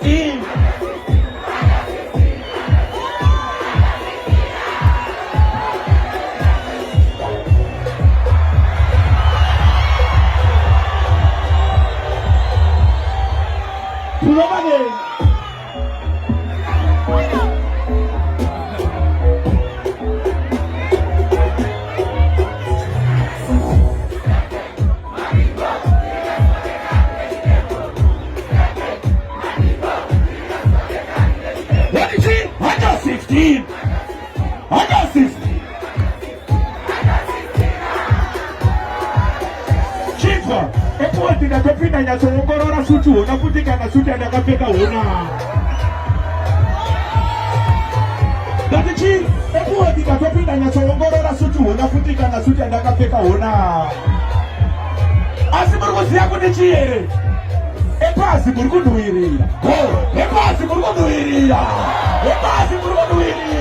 16. Epworth inatopinda nyasongorora suti hona futi kana suti andakapfeka hona. Dati chi Epworth inatopinda nyasongorora suti hona futi kana suti andakapfeka hona. Asi muri kuziya kuti chi here? Epasi muri kunduwirira. Epasi muri kunduwirira. Epasi muri kunduwirira.